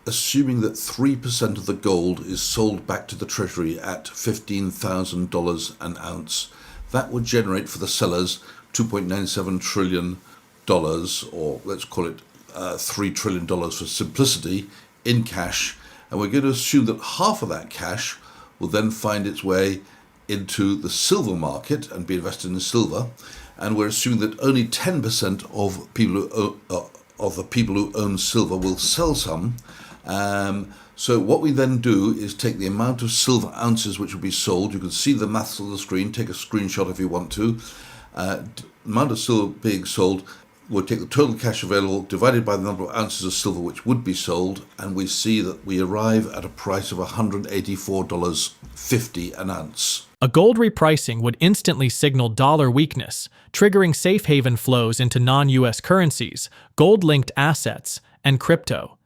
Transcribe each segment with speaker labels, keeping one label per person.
Speaker 1: assuming that 3% of the gold is sold back to the Treasury at $15,000 an ounce, that would generate for the sellers $2.97 trillion, or let's call it $3 trillion for simplicity, in cash. And we're going to assume that half of that cash will then find its way into the silver market and be invested in silver. And we're assuming that only 10% of the people who own silver will sell some. So what we then do is take the amount of silver ounces which will be sold. You can see the maths on the screen. Take a screenshot if you want to. Amount of silver being sold. We'll take the total cash available divided by the number of ounces of silver which would be sold, and we see that we arrive at a price of $184.50 an ounce.
Speaker 2: A gold repricing would instantly signal dollar weakness, triggering safe haven flows into non-US currencies, gold-linked assets, and crypto.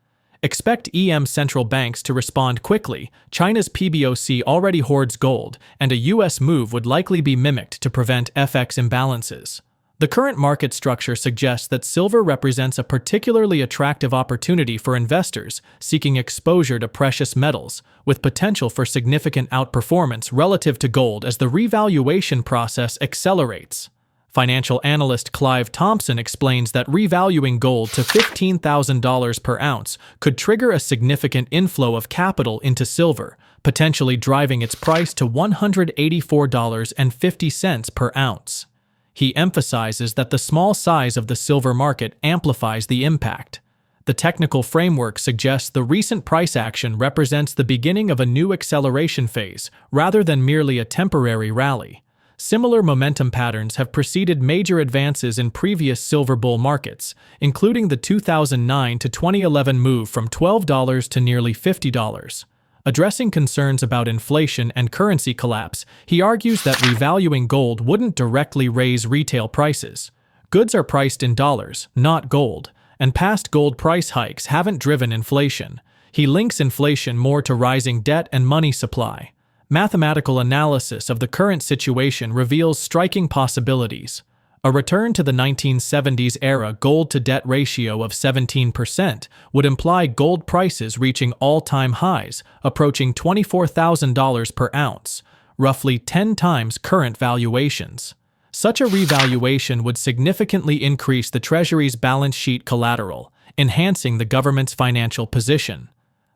Speaker 2: Expect EM central banks to respond quickly. China's PBOC already hoards gold, and a US move would likely be mimicked to prevent FX imbalances. The current market structure suggests that silver represents a particularly attractive opportunity for investors seeking exposure to precious metals, with potential for significant outperformance relative to gold as the revaluation process accelerates. Financial analyst Clive Thompson explains that revaluing gold to $15,000 per ounce could trigger a significant inflow of capital into silver, potentially driving its price to $184.50 per ounce. He emphasizes that the small size of the silver market amplifies the impact. The technical framework suggests the recent price action represents the beginning of a new acceleration phase, rather than merely a temporary rally. Similar momentum patterns have preceded major advances in previous silver bull markets, including the 2009 to 2011 move from $12 to nearly $50. Addressing concerns about inflation and currency collapse, he argues that revaluing gold wouldn't directly raise retail prices. Goods are priced in dollars, not gold, and past gold price hikes haven't driven inflation. He links inflation more to rising debt and money supply. Mathematical analysis of the current situation reveals striking possibilities. A return to the 1970s era gold-to-debt ratio of 17% would imply gold prices reaching all-time highs, approaching $24,000 per ounce, roughly 10 times current valuations. Such a revaluation would significantly increase the Treasury's balance sheet collateral, enhancing the government's financial position.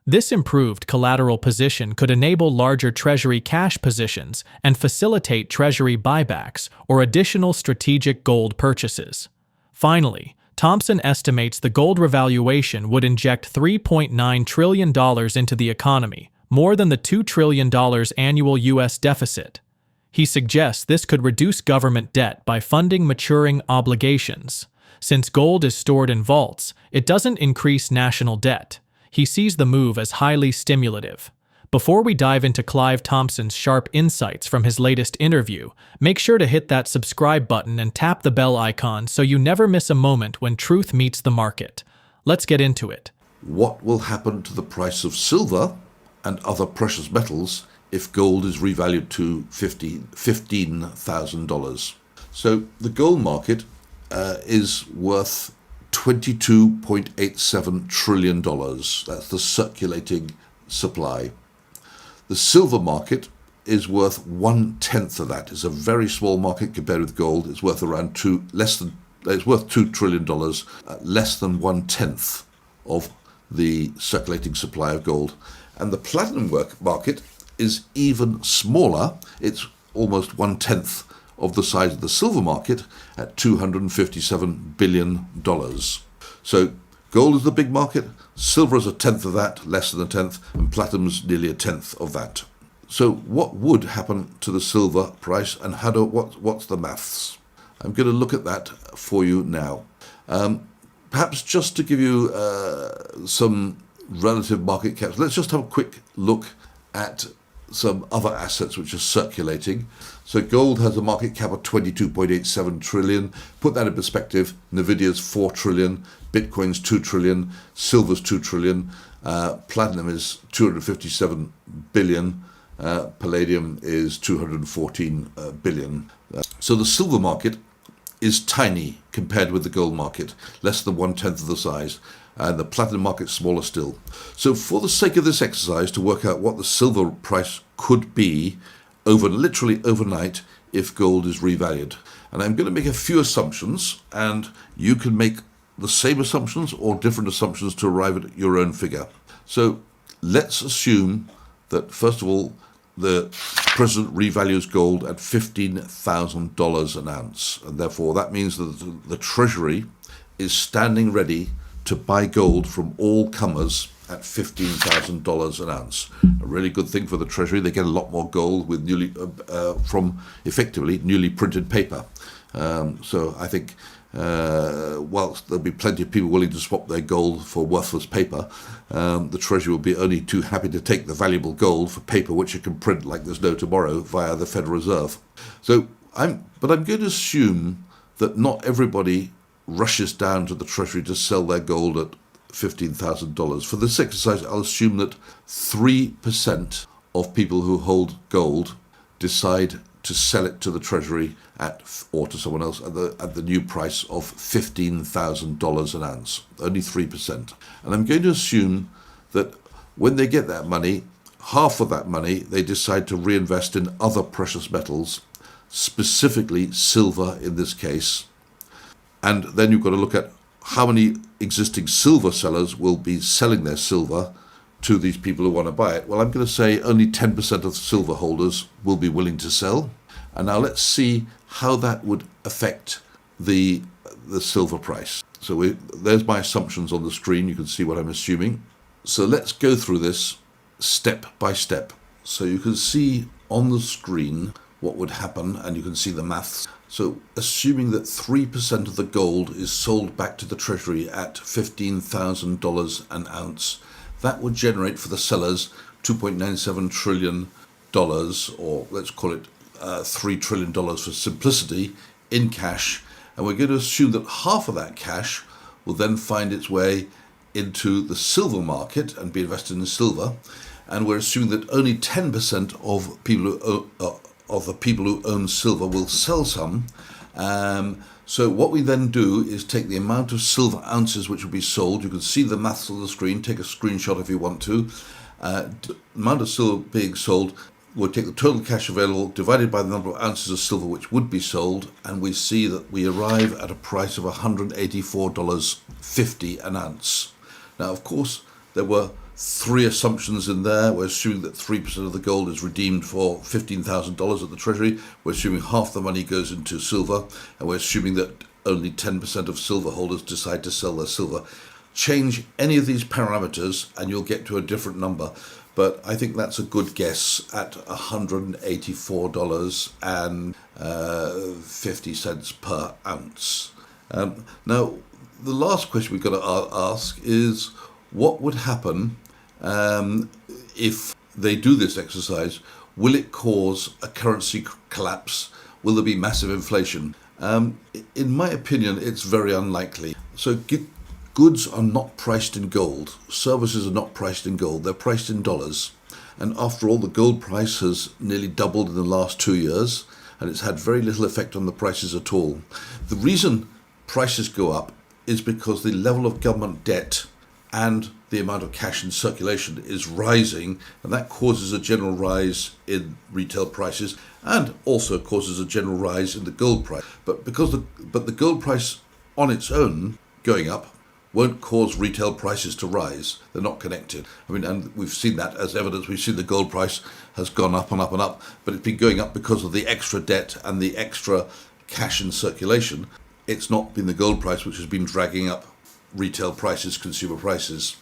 Speaker 2: This improved collateral position could enable larger Treasury cash positions and facilitate Treasury buybacks or additional strategic gold purchases. Finally, Thompson estimates the gold revaluation would inject $3.9 trillion into the economy, more than the $2 trillion annual U.S. deficit. He suggests this could reduce government debt by funding maturing obligations. Since gold is stored in vaults, it doesn't increase national debt. He sees the move as highly stimulative. Before we dive into Clive Thompson's sharp insights from his latest interview, make sure to hit that subscribe button and tap the bell icon so you never miss a moment when truth meets the market. Let's get into it.
Speaker 1: What will happen to the price of silver and other precious metals if gold is revalued to $15,000? So the gold market is worth $22.87 trillion. That's the circulating supply. The silver market is worth 1/10 of that. It's a very small market compared with gold. It's worth around it's worth $2 trillion, less than 1/10 of the circulating supply of gold. And the platinum market is even smaller. It's almost 1/10 of the size of the silver market at $257 billion. So gold is the big market, silver is 1/10 of that, less than 1/10, and platinum's nearly 1/10 of that. So what would happen to the silver price, and what's the maths? I'm going to look at that for you now. Perhaps just to give you some relative market caps, let's just have a quick look at some other assets which are circulating. So gold has a market cap of 22.87 trillion. Put that in perspective, Nvidia's 4 trillion, Bitcoin's 2 trillion, silver's 2 trillion, platinum is 257 billion, palladium is 214 billion. So the silver market is tiny compared with the gold market, less than 1/10 of the size. and the platinum market's smaller still. So for the sake of this exercise, to work out what the silver price could be literally overnight if gold is revalued. And I'm going to make a few assumptions, and you can make the same assumptions or different assumptions to arrive at your own figure. So let's assume that, first of all, the president revalues gold at $15,000 an ounce, and therefore that means that the Treasury is standing ready to buy gold from all comers at $15,000 an ounce. A really good thing for the Treasury. They get a lot more gold with from effectively newly printed paper. So I think whilst there'll be plenty of people willing to swap their gold for worthless paper, the Treasury will be only too happy to take the valuable gold for paper which it can print like there's no tomorrow via the Federal Reserve. So I'm going to assume that not everybody rushes down to the Treasury to sell their gold at $15,000. For this exercise, I'll assume that 3% of people who hold gold decide to sell it to the Treasury or to someone else at the new price of $15,000 an ounce. Only 3%. And I'm going to assume that when they get that money, half of that money they decide to reinvest in other precious metals, specifically silver in this case. And then you've got to look at how many existing silver sellers will be selling their silver to these people who want to buy it. Well, I'm going to say only 10% of silver holders will be willing to sell. And now let's see how that would affect the silver price. So there's my assumptions on the screen. You can see what I'm assuming. So let's go through this step by step. So you can see on the screen what would happen, and you can see the maths. So assuming that 3% of the gold is sold back to the Treasury at $15,000 an ounce, that would generate for the sellers $2.97 trillion, or let's call it $3 trillion for simplicity, in cash. And we're going to assume that half of that cash will then find its way into the silver market and be invested in silver. And we're assuming that only 10% of people of the people who own silver will sell some. So what we then do is take the amount of silver ounces which will be sold. You can see the maths on the screen. Take a screenshot if you want to. The amount of silver being sold, we'll take the total cash available divided by the number of ounces of silver which would be sold, and we see that we arrive at a price of $184.50 an ounce. Now, of course, there were three assumptions in there. We're assuming that 3% of the gold is redeemed for $15,000 at the Treasury. We're assuming half the money goes into silver, and we're assuming that only 10% of silver holders decide to sell their silver. Change any of these parameters and you'll get to a different number. But I think that's a good guess at $184.50 per ounce. Now, the last question we've got to ask is, what would happen if they do this exercise? Will it cause a currency collapse? Will there be massive inflation? In my opinion, it's very unlikely. So goods are not priced in gold. Services are not priced in gold. They're priced in dollars. And after all, the gold price has nearly doubled in the last 2 years, and it's had very little effect on the prices at all. The reason prices go up is because the level of government debt and the amount of cash in circulation is rising, and that causes a general rise in retail prices and also causes a general rise in the gold price. But the gold price on its own going up won't cause retail prices to rise. They're not connected. I mean, and we've seen that as evidence. We've seen the gold price has gone up and up and up, but it's been going up because of the extra debt and the extra cash in circulation. It's not been the gold price which has been dragging up retail prices, consumer prices.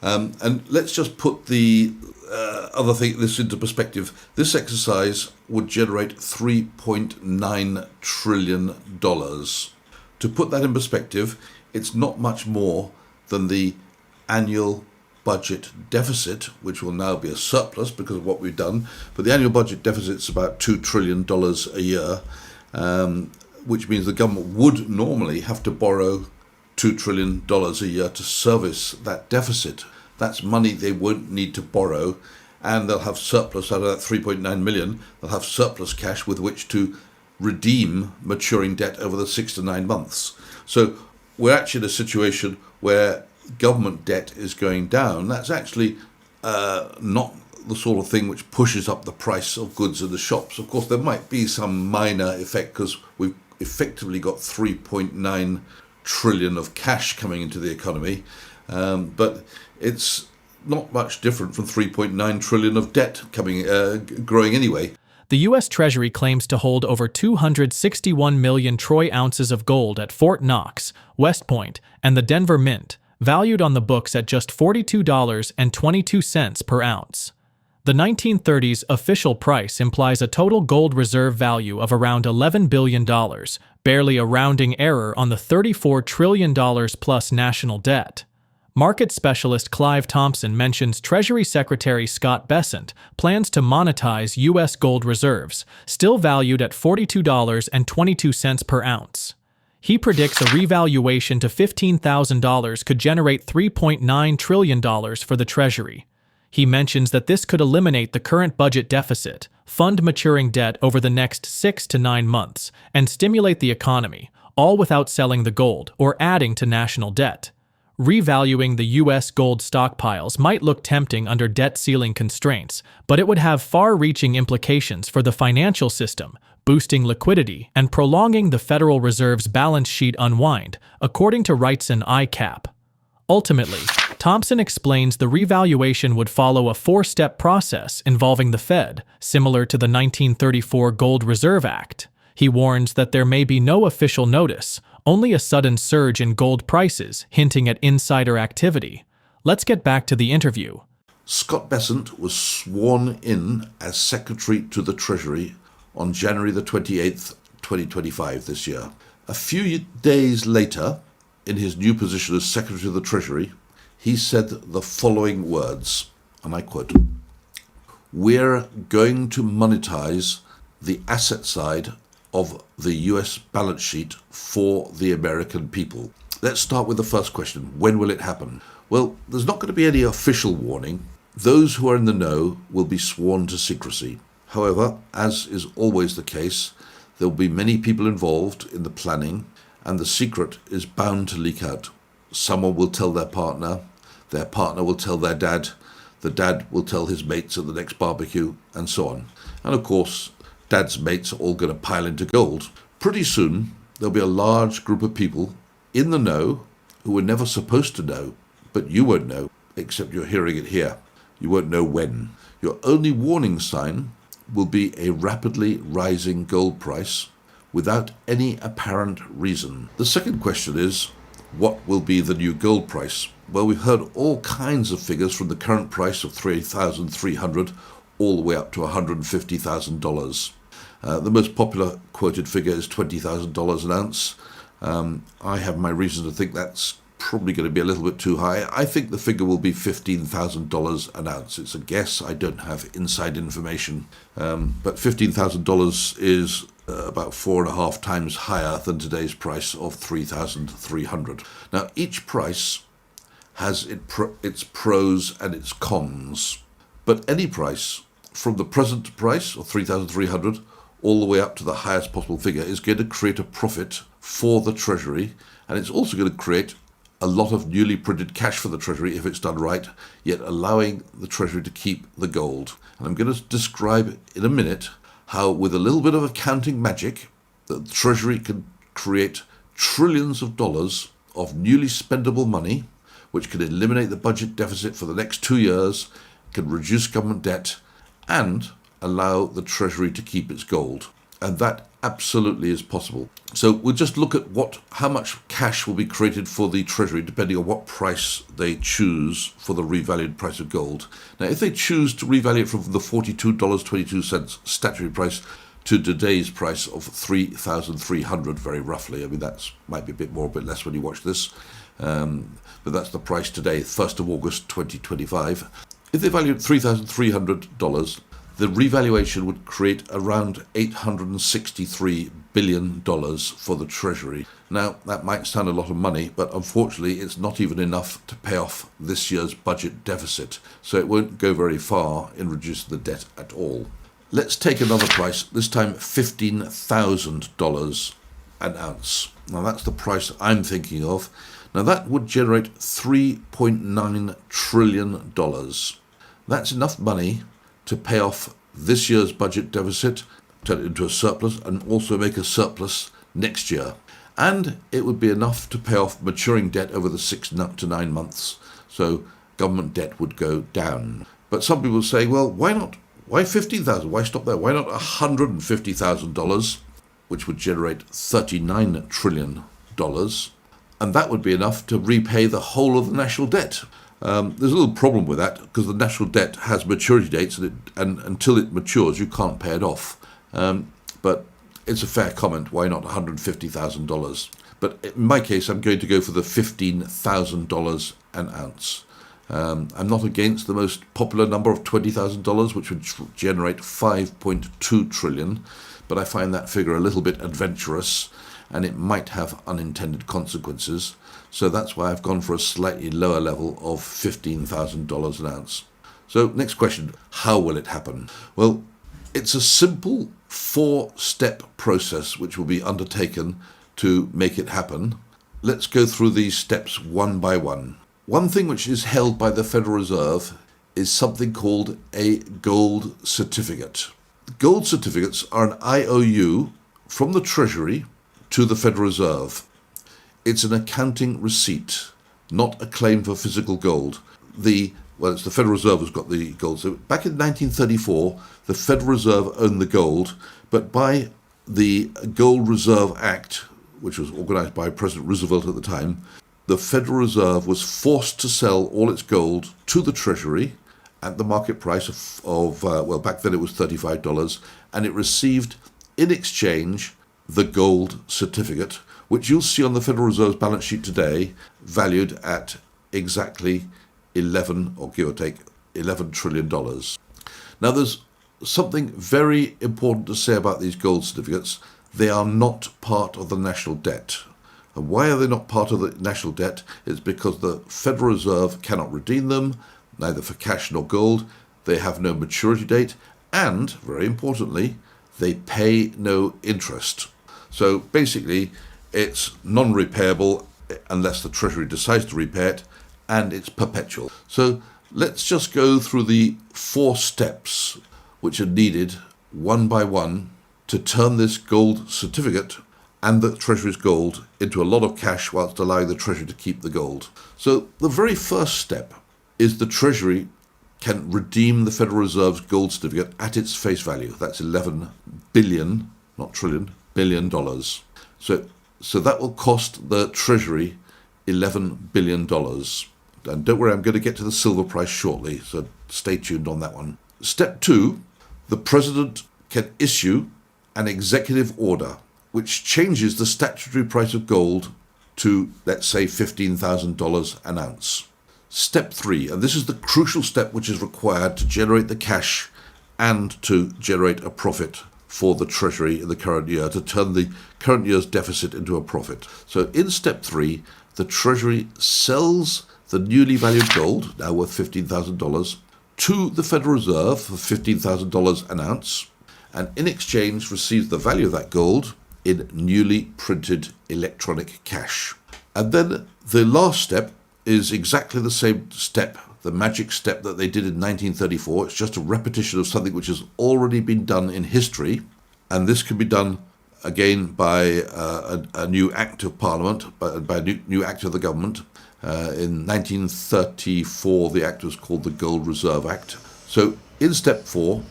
Speaker 1: And let's just put the this into perspective. This exercise would generate $3.9 trillion. To put that in perspective, it's not much more than the annual budget deficit, which will now be a surplus because of what we've done. But the annual budget deficit is about $2 trillion a year, which means the government would normally have to borrow $2 trillion a year to service that deficit. That's money they won't need to borrow, and they'll have surplus out of that 3.9 million. They'll have surplus cash with which to redeem maturing debt over the 6 to 9 months. So we're actually in a situation where government debt is going down, that's actually not the sort of thing which pushes up the price of goods in the shops. Of course, there might be some minor effect because we've effectively got 3.9 trillion of cash coming into the economy, but it's not much different from 3.9 trillion of debt growing anyway.
Speaker 2: The U.S. Treasury claims to hold over 261 million troy ounces of gold at Fort Knox, West Point, and the Denver Mint, valued on the books at just $42.22 per ounce. The 1930s official price implies a total gold reserve value of around $11 billion, barely a rounding error on the $34 trillion plus national debt. Market specialist Clive Thompson mentions Treasury Secretary Scott Bessent plans to monetize U.S. gold reserves, still valued at $42.22 per ounce. He predicts a revaluation to $15,000 could generate $3.9 trillion for the Treasury. He mentions that this could eliminate the current budget deficit, fund maturing debt over the next 6 to 9 months, and stimulate the economy, all without selling the gold or adding to national debt. Revaluing the U.S. gold stockpiles might look tempting under debt ceiling constraints, but it would have far-reaching implications for the financial system, boosting liquidity and prolonging the Federal Reserve's balance sheet unwind, according to Wrightson ICAP. Ultimately, Thompson explains the revaluation would follow a 4-step process involving the Fed, similar to the 1934 Gold Reserve Act. He warns that there may be no official notice, only a sudden surge in gold prices, hinting at insider activity. Let's get back to the interview.
Speaker 1: Scott Bessent was sworn in as Secretary to the Treasury on January the 28th, 2025 this year. A few days later, in his new position as Secretary of the Treasury, he said the following words, and I quote, "We're going to monetize the asset side of the US balance sheet for the American people." Let's start with the first question. When will it happen? Well, there's not going to be any official warning. Those who are in the know will be sworn to secrecy. However, as is always the case, there will be many people involved in the planning, and the secret is bound to leak out. Someone will tell their partner will tell their dad, the dad will tell his mates at the next barbecue, and so on. And of course, dad's mates are all going to pile into gold. Pretty soon, there'll be a large group of people in the know who were never supposed to know, but you won't know, except you're hearing it here. You won't know when. Your only warning sign will be a rapidly rising gold price without any apparent reason. The second question is, what will be the new gold price? Well, we've heard all kinds of figures from the current price of $3,300 all the way up to $150,000. The most popular quoted figure is $20,000 an ounce. I have my reason to think that's probably going to be a little bit too high. I think the figure will be $15,000 an ounce. It's a guess. I don't have inside information. But $15,000 is about 4.5 times higher than today's price of $3,300. Now, each price has its pros and its cons. But any price, from the present price of $3,300 all the way up to the highest possible figure, is going to create a profit for the Treasury, and it's also going to create a lot of newly printed cash for the Treasury if it's done right, yet allowing the Treasury to keep the gold. And I'm going to describe in a minute how, with a little bit of accounting magic, the Treasury can create trillions of dollars of newly spendable money, which can eliminate the budget deficit for the next 2 years, can reduce government debt, and allow the Treasury to keep its gold. And that absolutely is possible. So we'll just look at how much cash will be created for the Treasury depending on what price they choose for the revalued price of gold. Now, if they choose to revalue it from the $42.22 statutory price to today's price of $3,300, very roughly, I mean, that might be a bit more, a bit less when you watch this, but that's the price today, 1st of August 2025. If they value it $3,300, the revaluation would create around $863 billion for the Treasury. Now, that might sound a lot of money, but unfortunately it's not even enough to pay off this year's budget deficit, so it won't go very far in reducing the debt at all. Let's take another price, this time $15,000 an ounce. Now, that's the price I'm thinking of. Now that would generate $3.9 trillion. That's enough money to pay off this year's budget deficit, turn it into a surplus, and also make a surplus next year. And it would be enough to pay off maturing debt over the 6 to 9 months. So government debt would go down. But some people say, well, why not? Why 15,000? Why stop there? Why not $150,000, which would generate $39 trillion? And that would be enough to repay the whole of the national debt. There's a little problem with that because the national debt has maturity dates, and until it matures, you can't pay it off. But it's a fair comment. Why not $150,000? But in my case, I'm going to go for the $15,000 an ounce. I'm not against the most popular number of $20,000, which would generate $5.2 trillion, but I find that figure a little bit adventurous, and it might have unintended consequences. So that's why I've gone for a slightly lower level of $15,000 an ounce. So next question, how will it happen? Well, it's a simple 4-step process which will be undertaken to make it happen. Let's go through these steps one by one. One thing which is held by the Federal Reserve is something called a gold certificate. Gold certificates are an IOU from the Treasury to the Federal Reserve. It's an accounting receipt, not a claim for physical gold. It's the Federal Reserve has got the gold. So back in 1934, the Federal Reserve owned the gold, but by the Gold Reserve Act, which was organized by President Roosevelt at the time, the Federal Reserve was forced to sell all its gold to the Treasury at the market price of back then it was $35, and it received in exchange the gold certificate, which you'll see on the Federal Reserve's balance sheet today, valued at exactly 11, or give or take, $11 trillion. Now there's something very important to say about these gold certificates. They are not part of the national debt. And why are they not part of the national debt? It's because the Federal Reserve cannot redeem them, neither for cash nor gold. They have no maturity date, and, very importantly, they pay no interest. So basically, it's non-repayable unless the Treasury decides to repay it, and it's perpetual. So let's just go through the 4 steps which are needed one by one to turn this gold certificate and the Treasury's gold into a lot of cash whilst allowing the Treasury to keep the gold. So the very first step is the Treasury can redeem the Federal Reserve's gold certificate at its face value. That's 11 billion, not trillion, billion dollars. So that will cost the Treasury $11 billion. And don't worry, I'm going to get to the silver price shortly, so stay tuned on that one. Step 2, the President can issue an executive order which changes the statutory price of gold to, let's say, $15,000 an ounce. Step 3, and this is the crucial step which is required to generate the cash and to generate a profit for the Treasury in the current year, to turn the current year's deficit into a profit. So in step 3, the Treasury sells the newly valued gold, now worth $15,000, to the Federal Reserve for $15,000 an ounce, and in exchange receives the value of that gold in newly printed electronic cash. And then the last step is exactly the same step, the magic step that they did in 1934. It's just a repetition of something which has already been done in history, and this can be done again by a new act of Parliament, by a new act of the government. In 1934, the act was called the Gold Reserve Act. So in step 4,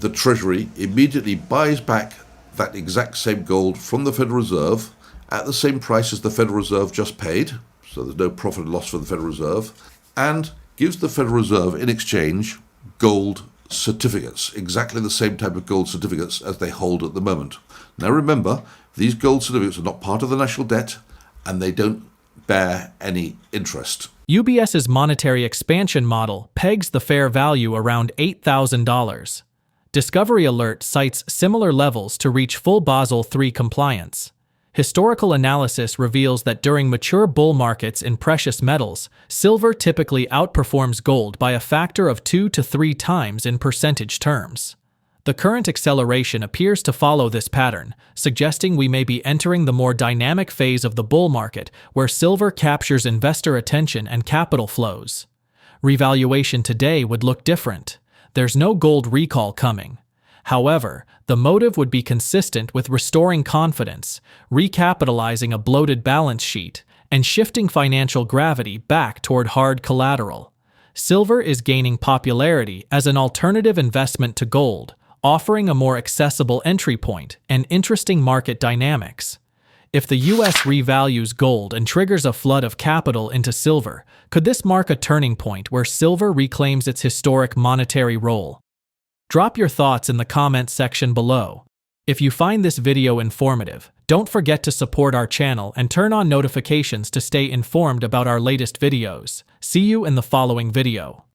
Speaker 1: the Treasury immediately buys back that exact same gold from the Federal Reserve at the same price as the Federal Reserve just paid, so there's no profit and loss for the Federal Reserve, and gives the Federal Reserve in exchange gold certificates, exactly the same type of gold certificates as they hold at the moment. Now remember, these gold certificates are not part of the national debt, and they don't bear any interest.
Speaker 2: UBS's monetary expansion model pegs the fair value around $8,000. Discovery Alert cites similar levels to reach full Basel III compliance. Historical analysis reveals that during mature bull markets in precious metals, silver typically outperforms gold by a factor of 2 to 3 times in percentage terms. The current acceleration appears to follow this pattern, suggesting we may be entering the more dynamic phase of the bull market, where silver captures investor attention and capital flows. Revaluation today would look different. There's no gold recall coming. However, the motive would be consistent with restoring confidence, recapitalizing a bloated balance sheet, and shifting financial gravity back toward hard collateral. Silver is gaining popularity as an alternative investment to gold, offering a more accessible entry point and interesting market dynamics. If the US revalues gold and triggers a flood of capital into silver, could this mark a turning point where silver reclaims its historic monetary role? Drop your thoughts in the comments section below. If you find this video informative, don't forget to support our channel and turn on notifications to stay informed about our latest videos. See you in the following video.